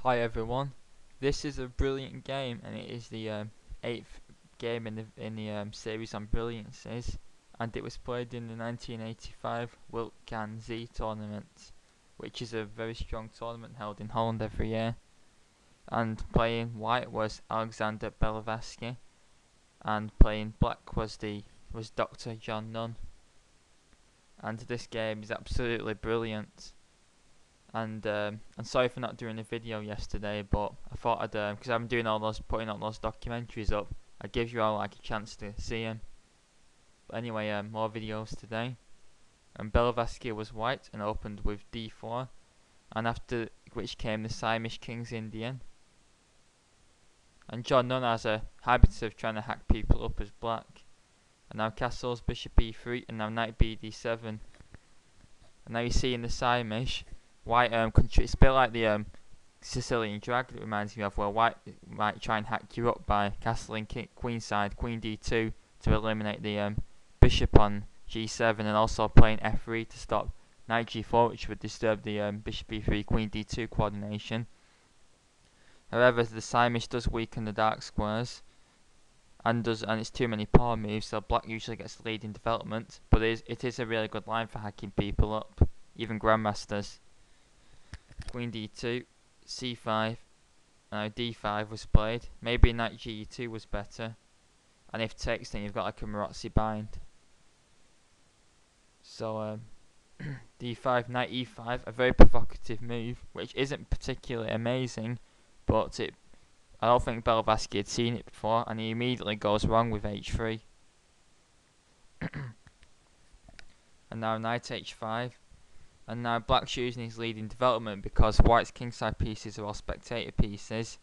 Hi everyone. This is a brilliant game, and it is the 8th game in the series on brilliances, and it was played in the 1985 Wiltcan Z tournament, which is a very strong tournament held in Holland every year. And playing white was Alexander Belivasky, and playing black was Dr. John Nunn. And this game is absolutely brilliant. And I'm sorry for not doing a video yesterday, but I thought because I'm doing putting all those documentaries up, I'd give you all like a chance to see them. But anyway, more videos today. And Belivasky was white and opened with d4, and after which came the Saemisch King's Indian. And John Nunn has a habit of trying to hack people up as black. And now castles, bishop e3, and now knight bd7. And now you see in the Saemisch, white it's a bit like the Sicilian drag that reminds me of, where white might try and hack you up by castling queen side, queen d2 to eliminate the bishop on g7, and also playing f3 to stop knight g4, which would disturb the bishop e3, queen d2 coordination. However, the Saemisch does weaken the dark squares, and it's too many pawn moves, so black usually gets the lead in development, but it is a really good line for hacking people up, even grandmasters. Queen d2, c5, now d5 was played. Maybe knight ge2 was better, and if takes, then you've got like a Marazzi bind. So d5, knight e5, a very provocative move, which isn't particularly amazing, but I don't think Belivasky had seen it before, and he immediately goes wrong with h3. And now knight h5. And now black's using his lead in development because white's kingside pieces are all spectator pieces.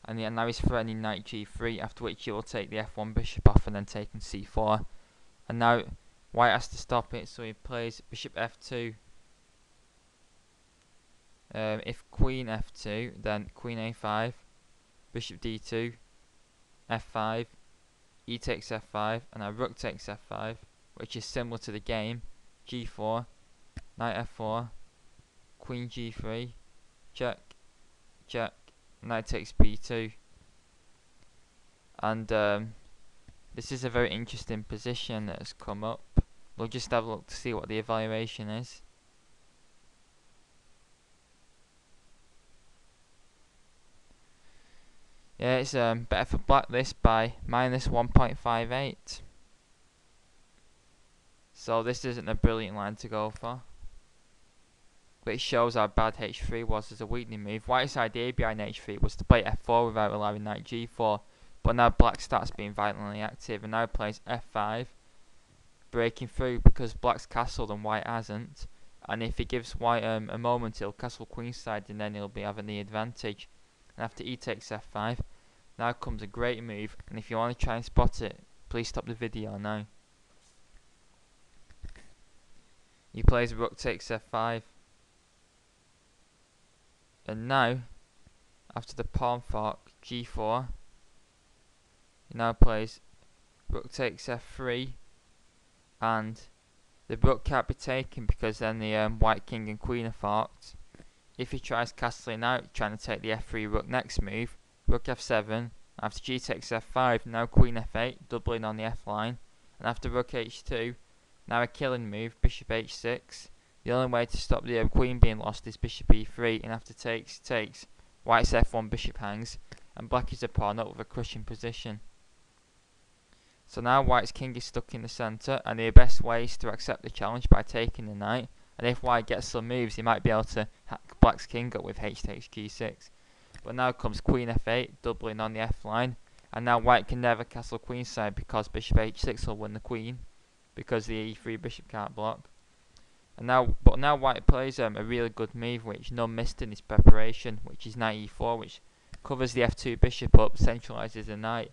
And now he's threatening knight g3, after which he will take the f1 bishop off and then take on c4. And now white has to stop it, so he plays bishop f2. If queen f2, then queen a5, bishop d2, f5, e takes f5, and now rook takes f5, which is similar to the game, g4, knight f4, queen g3, check, check, knight takes b2. And this is a very interesting position that has come up. We'll just have a look to see what the evaluation is. Yeah, it's better for black this by minus 1.58. So this isn't a brilliant line to go for, but it shows how bad h3 was as a weakening move. White's idea behind h3 was to play f4 without allowing knight g4, but now black starts being violently active and now plays f5, breaking through because black's castled and white hasn't. And if he gives white a moment, he'll castle queenside and then he'll be having the advantage. And after e takes f5, now comes a great move, and if you want to try and spot it, please stop the video now. He plays rook takes f5. And now, after the pawn fork, g4, he now plays rook takes f3, and the rook can't be taken because then the white king and queen are forked. If he tries castling out, trying to take the f3 rook next move, rook f7, after g takes f5, now queen f8, doubling on the f line, and after rook h2, now a killing move, bishop h6. The only way to stop the queen being lost is bishop e3, and after takes, white's f1 bishop hangs, and black is a pawn up with a crushing position. So now white's king is stuck in the centre, and the best way is to accept the challenge by taking the knight, and if white gets some moves, he might be able to hack black's king up with h takes g6. But now comes queen f8, doubling on the f line, and now white can never castle queenside because bishop h6 will win the queen, because the e3 bishop can't block. And now white plays a really good move which Nunn missed in his preparation, which is knight e4, which covers the f2 bishop up, centralises the knight,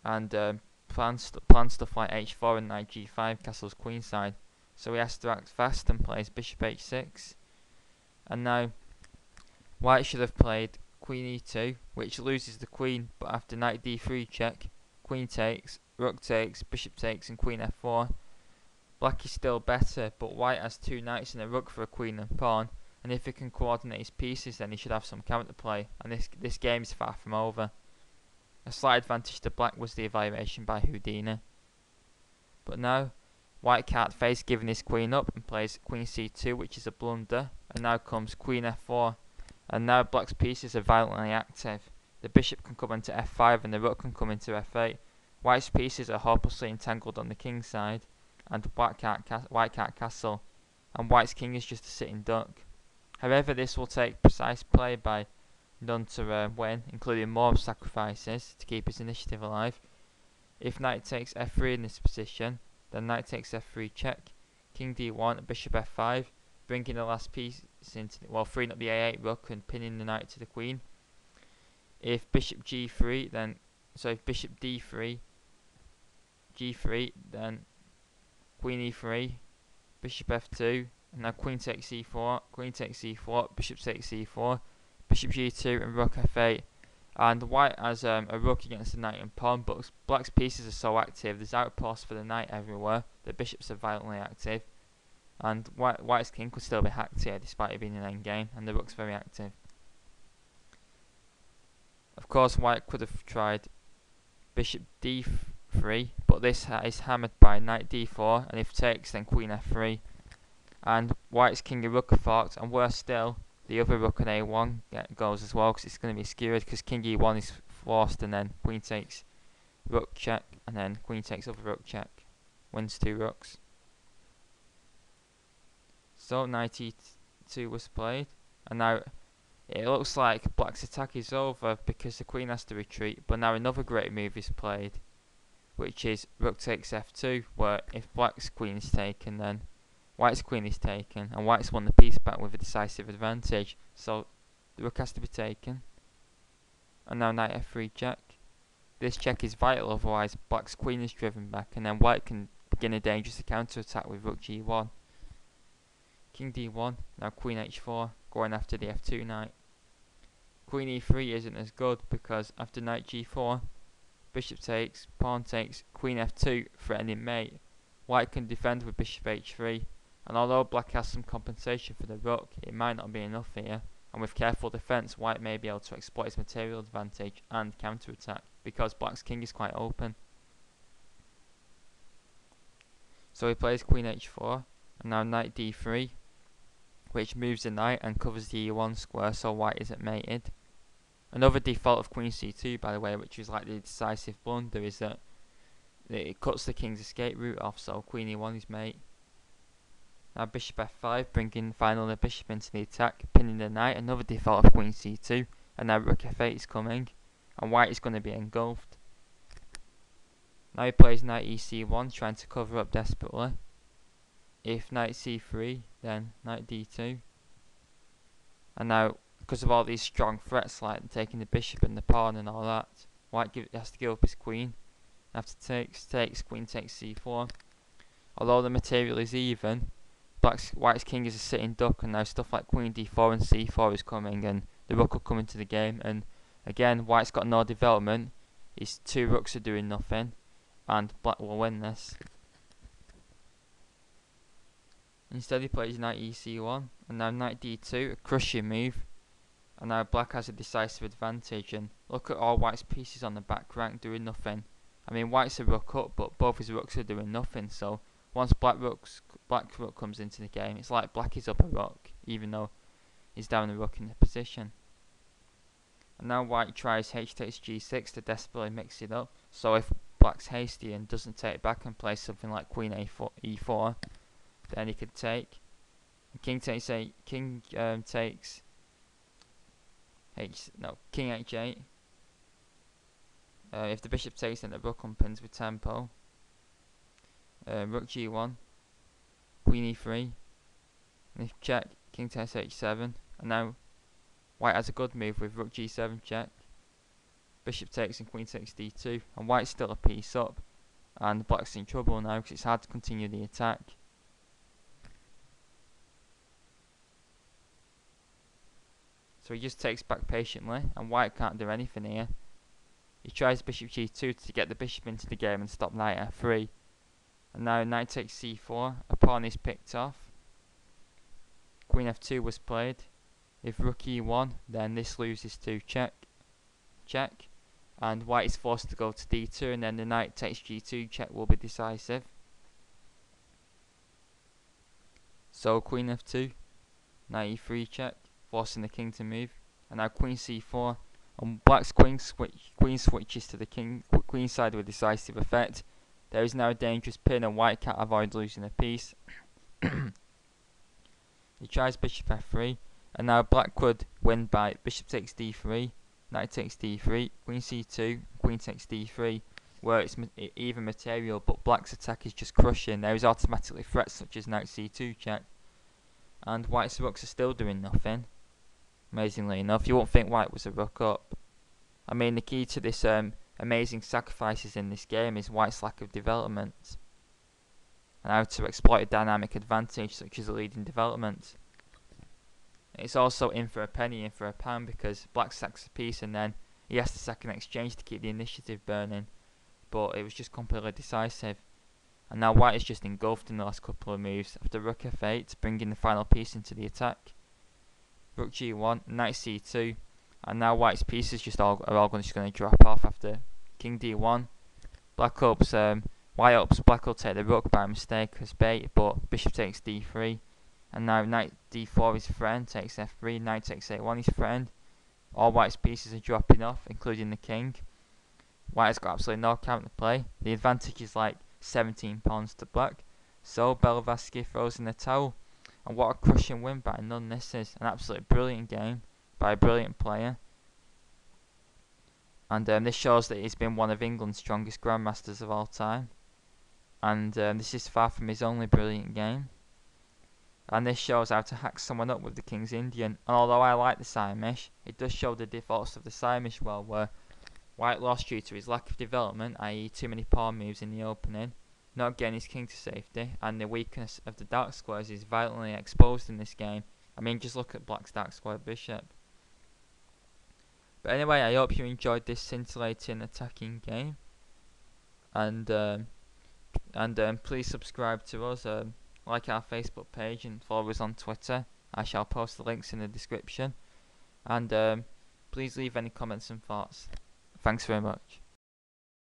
and plans stuff like h4 and knight g5 castles queenside. So he has to act fast and plays bishop h6. And now white should have played queen e2, which loses the queen, but after knight d3 check, queen takes, rook takes, bishop takes, and queen f4. Black is still better, but white has two knights and a rook for a queen and pawn, and if he can coordinate his pieces, then he should have some counterplay, and this game is far from over. A slight advantage to black was the evaluation by Houdini. But now, white can't face giving his queen up and plays queen c2, which is a blunder, and now comes queen f4, and now black's pieces are violently active. The bishop can come into f5 and the rook can come into f8. White's pieces are hopelessly entangled on the king side, and white can't castle, and white's king is just a sitting duck. However, this will take precise play by Nunn to win, including more sacrifices to keep his initiative alive. If knight takes f3 in this position, then knight takes f3 check, king d1, bishop f5, bringing the last piece into freeing up the a8 rook and pinning the knight to the queen. If bishop g3, then if bishop d3, g3, then queen e3, bishop f2, and now queen takes c4, bishop takes c4, bishop g2, and rook f8. And white has a rook against the knight and pawn, but black's pieces are so active, there's outposts for the knight everywhere, the bishops are violently active, and white's king could still be hacked here despite it being an endgame, and the rook's very active. Of course, white could have tried bishop d3, but this is hammered by knight d4, and if takes, then queen f3. And white's king and rook are forked, and worse still, the other rook on a1 goes as well, because it's going to be skewered, because king e1 is forced, and then queen takes rook check, and then queen takes other rook check, wins 2 rooks. So knight e2 was played, and now it looks like black's attack is over because the queen has to retreat, but now another great move is played, which is rook takes f2, where if black's queen is taken, then white's queen is taken, and white's won the piece back with a decisive advantage, so the rook has to be taken. And now knight f3 check. This check is vital, otherwise black's queen is driven back, and then white can begin a dangerous counter-attack with rook g1. King d1, now queen h4, going after the f2 knight. Queen e3 isn't as good, because after knight g4, bishop takes, pawn takes, queen f2, threatening mate. White can defend with bishop h3, and although black has some compensation for the rook, it might not be enough here, and with careful defence, white may be able to exploit his material advantage and counter-attack, because black's king is quite open. So he plays queen h4, and now knight d3, which moves the knight and covers the e1 square, so white isn't mated. Another default of queen c2, by the way, which is like the decisive blunder, is that it cuts the king's escape route off, so queen e1 is mate. Now bishop f5, bringing finally the bishop into the attack, pinning the knight, another default of queen c2, and now rook f8 is coming, and white is going to be engulfed. Now he plays knight ec1, trying to cover up desperately. If knight c3, then knight d2. And now, because of all these strong threats like taking the bishop and the pawn and all that, white has to give up his queen. After takes, queen takes c4. Although the material is even, white's king is a sitting duck, and now stuff like queen d4 and c4 is coming, and the rook will come into the game. And again, white's got no development, his 2 rooks are doing nothing, and black will win this. Instead he plays knight ec1, and now knight d2, a crushing move, and now black has a decisive advantage, and look at all white's pieces on the back rank doing nothing. I mean, white's a rook up, but both his rooks are doing nothing, so once black rook comes into the game, it's like black is up a rook, even though he's down a rook in the position. And now white tries h takes g6 to desperately mix it up, so if black's hasty and doesn't take back and plays something like queen e4, then he could take. King takes king h8. If the bishop takes, then the rook unpins with tempo. Rook g1, queen e3, and if check, king takes h7, and now white has a good move with rook g7 check, bishop takes and queen takes d2, and white's still a piece up, and black's in trouble now because it's hard to continue the attack. So he just takes back patiently, and white can't do anything here. He tries bishop g2 to get the bishop into the game and stop knight f3. And now knight takes c4, a pawn is picked off. queen f2 was played. If rook e1, then this loses to check, and white is forced to go to d2, and then the knight takes g2 check will be decisive. So queen f2, knight e3 check, forcing the king to move, and now queen c4, and black's queen switches to the queen side with decisive effect. There is now a dangerous pin, and white can't avoid losing a piece. He tries bishop f3, and now black could win by bishop takes d3, knight takes d3, queen c2, queen takes d3, where it's even material, but black's attack is just crushing. There is automatically threats such as knight c2 check, and white's rooks are still doing nothing. Amazingly enough, you won't think white was a rook up. I mean, the key to this amazing sacrifices in this game is white's lack of development, and how to exploit a dynamic advantage such as a leading development. It's also in for a penny, in for a pound, because black sacks a piece and then he has to sack an exchange to keep the initiative burning, but it was just completely decisive. And now white is just engulfed in the last couple of moves after rook f8, bringing the final piece into the attack. Rook g1, knight c2, and now white's pieces are all just going to drop off after king d1. White hopes black will take the rook by mistake as bait, but bishop takes d3, and now knight d4 is threatened, takes f3, knight takes a1 is threatened. All white's pieces are dropping off, including the king. White has got absolutely no counter play. The advantage is like 17 pawns to black. So Belivasky throws in the towel. And what a crushing win by Nunn this is. An absolutely brilliant game by a brilliant player. And this shows that he's been one of England's strongest grandmasters of all time. And this is far from his only brilliant game. And this shows how to hack someone up with the King's Indian. And although I like the Saemisch, it does show the defaults of the Saemisch well, where white lost due to his lack of development, i.e. too many pawn moves in the opening, not getting his king to safety, and the weakness of the dark squares is violently exposed in this game. I mean, just look at black's dark square bishop. But anyway, I hope you enjoyed this scintillating attacking game, and please subscribe to us, like our Facebook page, and follow us on Twitter. I shall post the links in the description, and please leave any comments and thoughts. Thanks very much.